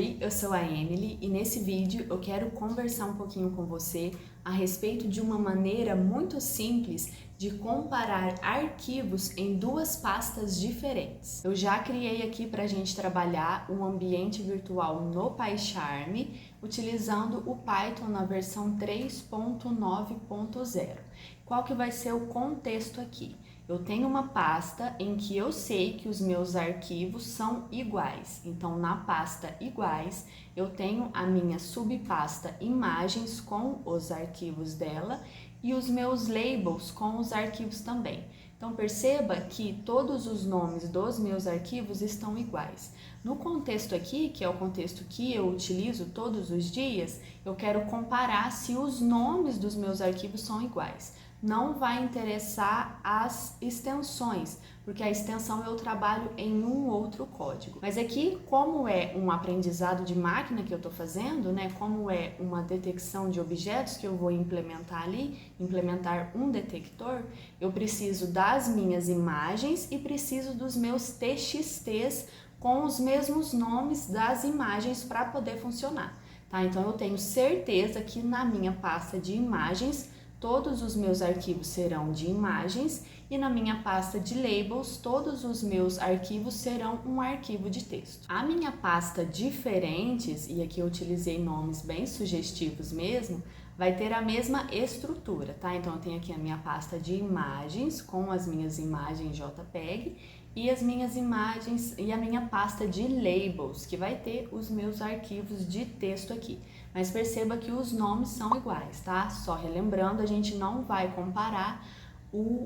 Oi, eu sou a Emily e nesse vídeo eu quero conversar um pouquinho com você a respeito de uma maneira muito simples de comparar arquivos em duas pastas diferentes. Eu já criei aqui para a gente trabalhar um ambiente virtual no PyCharm utilizando o Python na versão 3.9.0. Qual que vai ser o contexto aqui? Eu tenho uma pasta em que eu sei que os meus arquivos são iguais. Então, na pasta iguais, eu tenho a minha subpasta imagens com os arquivos dela e os meus labels com os arquivos também. Então, perceba que todos os nomes dos meus arquivos estão iguais. No contexto aqui, que é o contexto que eu utilizo todos os dias, eu quero comparar se os nomes dos meus arquivos são iguais. Não vai interessar as extensões, porque a extensão eu trabalho em um outro código. Mas aqui, como é um aprendizado de máquina que eu estou fazendo, né, como é uma detecção de objetos que eu vou implementar ali, implementar um detector, eu preciso das minhas imagens e preciso dos meus TXTs com os mesmos nomes das imagens para poder funcionar. Tá? Então eu tenho certeza que na minha pasta de imagens todos os meus arquivos serão de imagens e na minha pasta de labels, todos os meus arquivos serão um arquivo de texto. A minha pasta diferentes, e aqui eu utilizei nomes bem sugestivos mesmo, vai ter a mesma estrutura, tá? Então eu tenho aqui a minha pasta de imagens com as minhas imagens JPEG e as minhas imagens e a minha pasta de labels, que vai ter os meus arquivos de texto aqui. Mas perceba que os nomes são iguais, tá? Só relembrando, a gente não vai comparar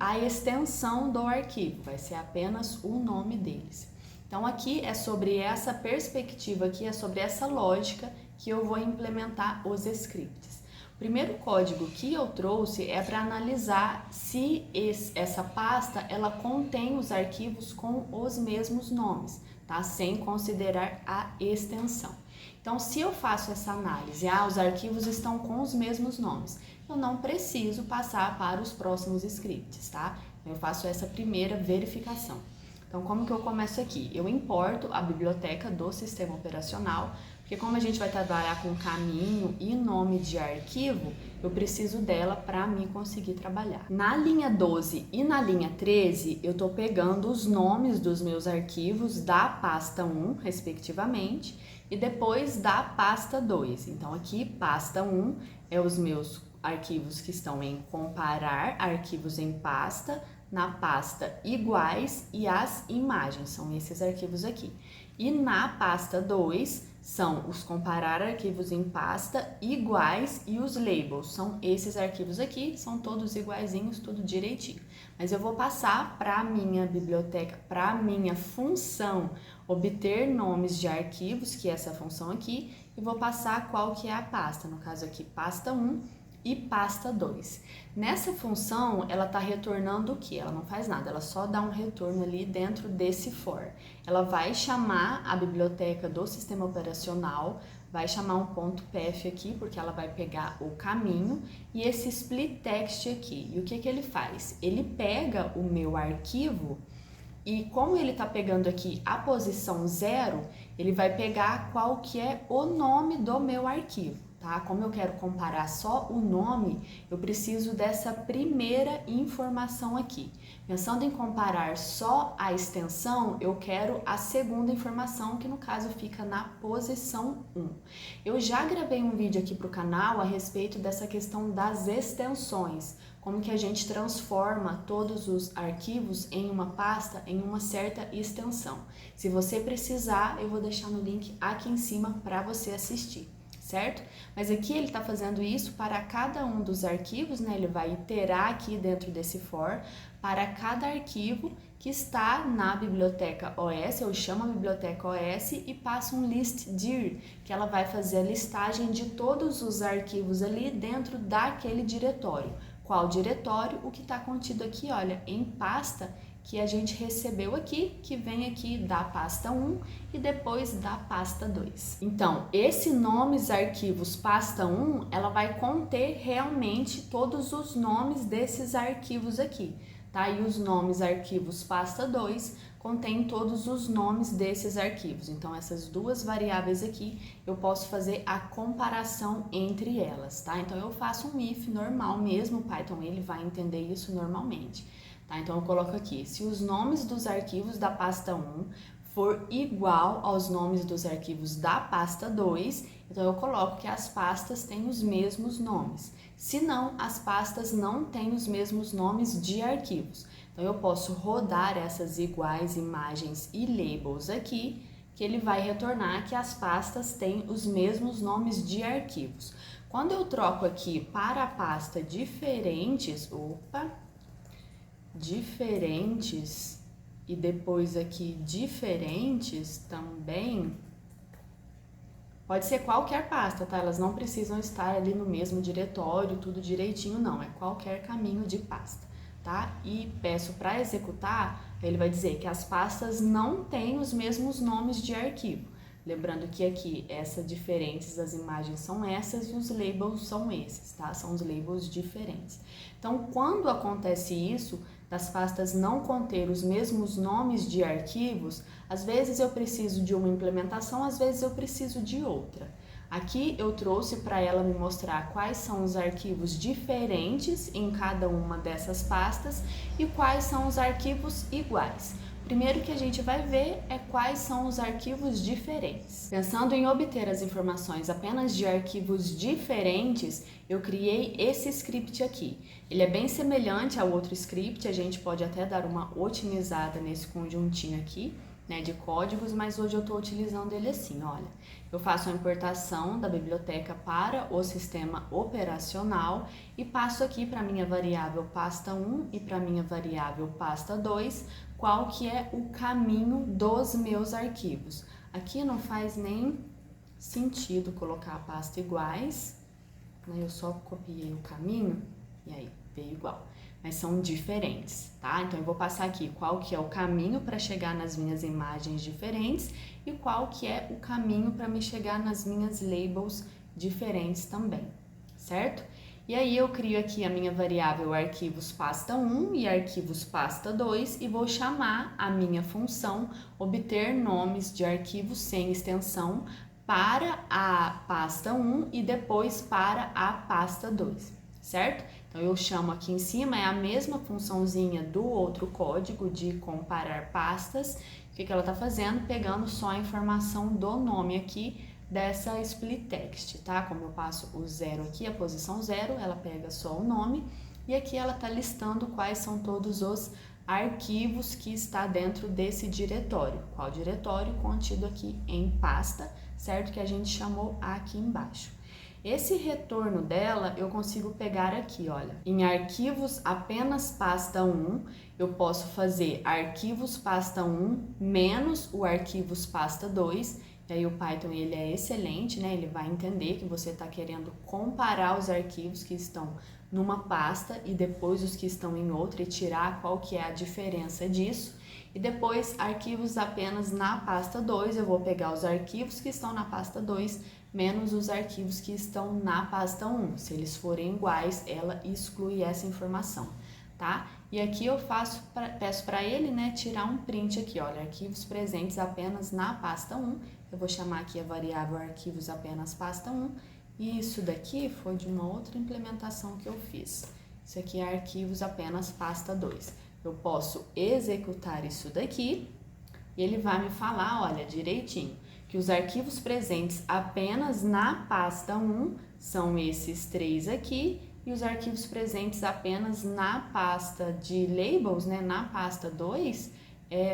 a extensão do arquivo, vai ser apenas o nome deles. Então aqui é sobre essa perspectiva aqui, é sobre essa lógica que eu vou implementar os scripts. O primeiro código que eu trouxe é para analisar se essa pasta ela contém os arquivos com os mesmos nomes, tá? Sem considerar a extensão. Então, se eu faço essa análise, os arquivos estão com os mesmos nomes, eu não preciso passar para os próximos scripts, tá? Eu faço essa primeira verificação. Então, como que eu começo aqui? Eu importo a biblioteca do sistema operacional, porque como a gente vai trabalhar com caminho e nome de arquivo, eu preciso dela para mim conseguir trabalhar. Na linha 12 e na linha 13, eu estou pegando os nomes dos meus arquivos da pasta 1, respectivamente, e depois da pasta 2. Então aqui, pasta 1 é os meus arquivos que estão em comparar arquivos em pasta, na pasta iguais e as imagens, são esses arquivos aqui. E na pasta 2 são os comparar arquivos em pasta iguais e os labels, são esses arquivos aqui, são todos iguaizinhos, tudo direitinho. Mas eu vou passar para a minha biblioteca, para a minha função obter nomes de arquivos, que é essa função aqui, e vou passar qual que é a pasta, no caso aqui pasta 1 e pasta 2. Nessa função, ela está retornando o que? Ela não faz nada, ela só dá um retorno ali dentro desse for. Ela vai chamar a biblioteca do sistema operacional, vai chamar um ponto .pf aqui, porque ela vai pegar o caminho, e esse split text aqui. E o que que ele faz? Ele pega o meu arquivo, e como ele está pegando aqui a posição 0, ele vai pegar qual que é o nome do meu arquivo. Tá? Como eu quero comparar só o nome, eu preciso dessa primeira informação aqui. Pensando em comparar só a extensão, eu quero a segunda informação, que no caso fica na posição 1. Eu já gravei um vídeo aqui para o canal a respeito dessa questão das extensões, como que a gente transforma todos os arquivos em uma pasta, em uma certa extensão. Se você precisar, eu vou deixar no link aqui em cima para você assistir. Certo? Mas aqui ele está fazendo isso para cada um dos arquivos, né? Ele vai iterar aqui dentro desse for para cada arquivo que está na biblioteca OS, eu chamo a biblioteca OS e passo um listdir, que ela vai fazer a listagem de todos os arquivos ali dentro daquele diretório. Qual diretório? O que está contido aqui, olha, em pasta que a gente recebeu aqui, que vem aqui da pasta 1 e depois da pasta 2. Então, esse nomes arquivos pasta 1, ela vai conter realmente todos os nomes desses arquivos aqui, tá? E os nomes arquivos pasta 2 contém todos os nomes desses arquivos. Então, essas duas variáveis aqui, eu posso fazer a comparação entre elas, tá? Então, eu faço um if normal mesmo, o Python ele vai entender isso normalmente, tá? Então, eu coloco aqui, se os nomes dos arquivos da pasta 1 for igual aos nomes dos arquivos da pasta 2, então eu coloco que as pastas têm os mesmos nomes. Se não, as pastas não têm os mesmos nomes de arquivos. Então, eu posso rodar essas iguais imagens e labels aqui, que ele vai retornar que as pastas têm os mesmos nomes de arquivos. Quando eu troco aqui para a pasta diferentes, diferentes, e depois aqui diferentes também, pode ser qualquer pasta, tá? Elas não precisam estar ali no mesmo diretório, tudo direitinho, não. É qualquer caminho de pasta. Tá? E peço para executar, ele vai dizer que as pastas não têm os mesmos nomes de arquivo. Lembrando que aqui, essas diferentes das imagens são essas e os labels são esses, tá? São os labels diferentes. Então, quando acontece isso, das pastas não conter os mesmos nomes de arquivos, às vezes eu preciso de uma implementação, às vezes eu preciso de outra. Aqui eu trouxe para ela me mostrar quais são os arquivos diferentes em cada uma dessas pastas e quais são os arquivos iguais. Primeiro que a gente vai ver é quais são os arquivos diferentes. Pensando em obter as informações apenas de arquivos diferentes, eu criei esse script aqui. Ele é bem semelhante ao outro script, a gente pode até dar uma otimizada nesse conjuntinho aqui, né, de códigos, mas hoje eu estou utilizando ele assim, olha. Eu faço a importação da biblioteca para o sistema operacional e passo aqui para a minha variável pasta 1 e para a minha variável pasta 2, qual que é o caminho dos meus arquivos. Aqui não faz nem sentido colocar a pasta iguais, né, eu só copiei o caminho e aí veio igual. Mas são diferentes, tá? Então, eu vou passar aqui qual que é o caminho para chegar nas minhas imagens diferentes e qual que é o caminho para me chegar nas minhas labels diferentes também, certo? E aí, eu crio aqui a minha variável arquivos pasta 1 e arquivos pasta 2 e vou chamar a minha função obter nomes de arquivos sem extensão para a pasta 1 e depois para a pasta 2, certo? Então, eu chamo aqui em cima, é a mesma funçãozinha do outro código de comparar pastas. O que ela está fazendo? Pegando só a informação do nome aqui dessa split text, tá? Como eu passo o 0 aqui, a posição 0, ela pega só o nome. E aqui ela está listando quais são todos os arquivos que está dentro desse diretório. Qual diretório? Contido aqui em pasta, certo? Que a gente chamou aqui embaixo. Esse retorno dela eu consigo pegar aqui, olha, em arquivos apenas pasta 1, eu posso fazer arquivos pasta 1 menos o arquivos pasta 2, e aí o Python ele é excelente, né? Ele vai entender que você está querendo comparar os arquivos que estão numa pasta e depois os que estão em outra e tirar qual que é a diferença disso. E depois arquivos apenas na pasta 2, eu vou pegar os arquivos que estão na pasta 2 menos os arquivos que estão na pasta 1. Se eles forem iguais, ela exclui essa informação, tá? E aqui eu peço para ele, né, tirar um print aqui, olha, arquivos presentes apenas na pasta 1. Eu vou chamar aqui a variável arquivos apenas pasta 1. E isso daqui foi de uma outra implementação que eu fiz. Isso aqui é arquivos apenas pasta 2. Eu posso executar isso daqui e ele vai me falar, olha, direitinho, que os arquivos presentes apenas na pasta 1 são esses 3 aqui, e os arquivos presentes apenas na pasta de labels, né, na pasta 2,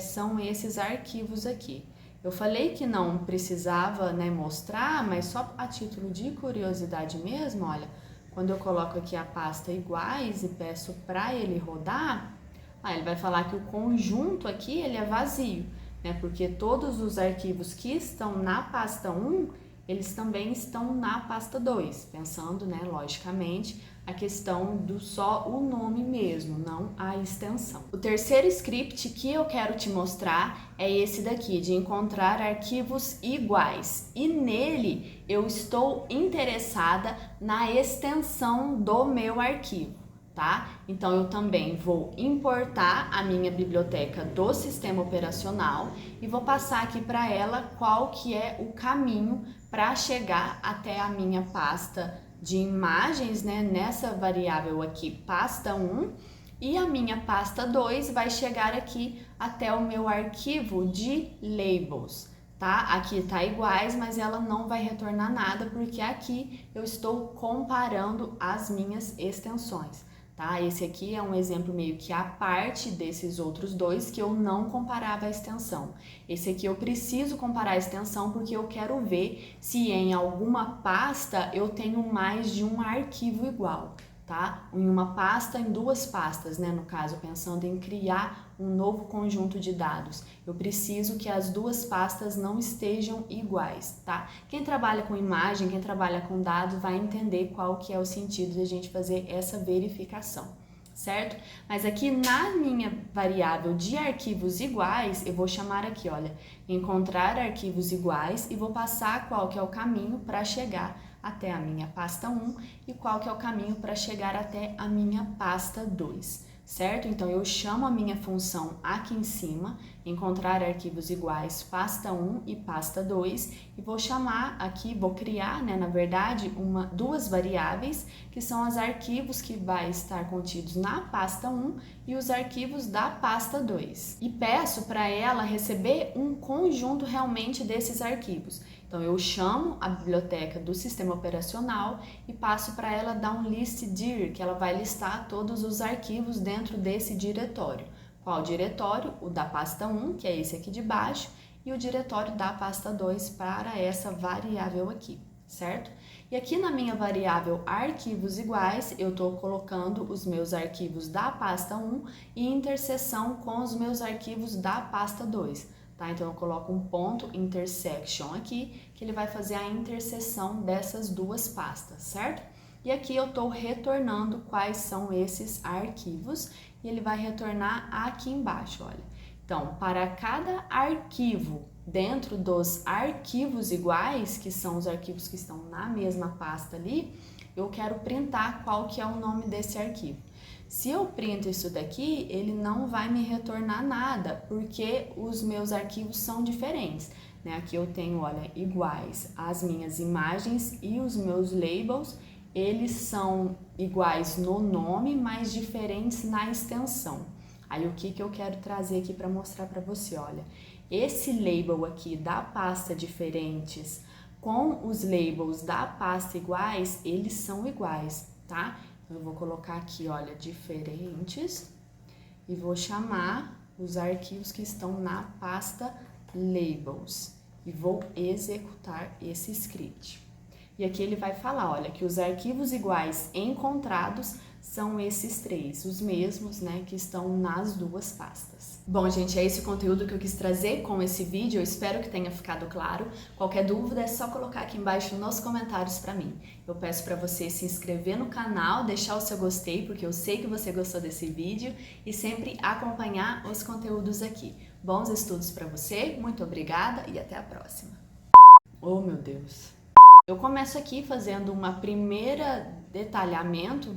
são esses arquivos aqui. Eu falei que não precisava, né, mostrar, mas só a título de curiosidade mesmo, olha, quando eu coloco aqui a pasta iguais e peço para ele rodar, ele vai falar que o conjunto aqui ele é vazio, né? Porque todos os arquivos que estão na pasta 1, eles também estão na pasta 2, pensando, né, logicamente, a questão do só o nome mesmo, não a extensão. O terceiro script que eu quero te mostrar é esse daqui, de encontrar arquivos iguais. E nele eu estou interessada na extensão do meu arquivo, tá? Então eu também vou importar a minha biblioteca do sistema operacional e vou passar aqui para ela qual que é o caminho para chegar até a minha pasta de imagens, né? Nessa variável aqui, pasta 1, e a minha pasta 2 vai chegar aqui até o meu arquivo de labels. Tá? Aqui tá iguais, mas ela não vai retornar nada porque aqui eu estou comparando as minhas extensões, tá? Esse aqui é um exemplo meio que à parte desses outros dois que eu não comparava a extensão. Esse aqui eu preciso comparar a extensão porque eu quero ver se em alguma pasta eu tenho mais de um arquivo igual. Tá? Em uma pasta, em duas pastas, né? No caso, pensando em criar um novo conjunto de dados. Eu preciso que as duas pastas não estejam iguais, tá? Quem trabalha com imagem, quem trabalha com dados vai entender qual que é o sentido de a gente fazer essa verificação, certo? Mas aqui na minha variável de arquivos iguais, eu vou chamar aqui, olha, encontrar arquivos iguais e vou passar qual que é o caminho para chegar até a minha pasta 1 e qual que é o caminho para chegar até a minha pasta 2, certo? Então eu chamo a minha função aqui em cima, encontrar arquivos iguais pasta 1 e pasta 2 e vou chamar aqui, vou criar, né, na verdade, duas variáveis que são os arquivos que vai estar contidos na pasta 1 e os arquivos da pasta 2. E peço para ela receber um conjunto realmente desses arquivos. Então eu chamo a biblioteca do sistema operacional e passo para ela dar um listdir, que ela vai listar todos os arquivos dentro desse diretório. Qual diretório? O da pasta 1, que é esse aqui de baixo, e o diretório da pasta 2 para essa variável aqui, certo? E aqui na minha variável arquivos iguais, eu estou colocando os meus arquivos da pasta 1 e interseção com os meus arquivos da pasta 2. Tá? Então eu coloco um ponto intersection aqui, que ele vai fazer a interseção dessas duas pastas, certo? E aqui eu estou retornando quais são esses arquivos e ele vai retornar aqui embaixo, olha. Então, para cada arquivo dentro dos arquivos iguais, que são os arquivos que estão na mesma pasta ali, eu quero printar qual que é o nome desse arquivo. Se eu printo isso daqui, ele não vai me retornar nada, porque os meus arquivos são diferentes, né? Aqui eu tenho, olha, iguais as minhas imagens e os meus labels, eles são iguais no nome, mas diferentes na extensão. Aí o que eu quero trazer aqui para mostrar para você, olha, esse label aqui da pasta diferentes com os labels da pasta iguais, eles são iguais, tá? Eu vou colocar aqui, olha, diferentes e vou chamar os arquivos que estão na pasta labels e vou executar esse script. E aqui ele vai falar, olha, que os arquivos iguais encontrados são esses três, os mesmos, né, que estão nas duas pastas. Bom, gente, é esse o conteúdo que eu quis trazer com esse vídeo, eu espero que tenha ficado claro. Qualquer dúvida é só colocar aqui embaixo nos comentários para mim. Eu peço para você se inscrever no canal, deixar o seu gostei, porque eu sei que você gostou desse vídeo, e sempre acompanhar os conteúdos aqui. Bons estudos para você, muito obrigada e até a próxima. Oh, meu Deus! Eu começo aqui fazendo uma primeira detalhamento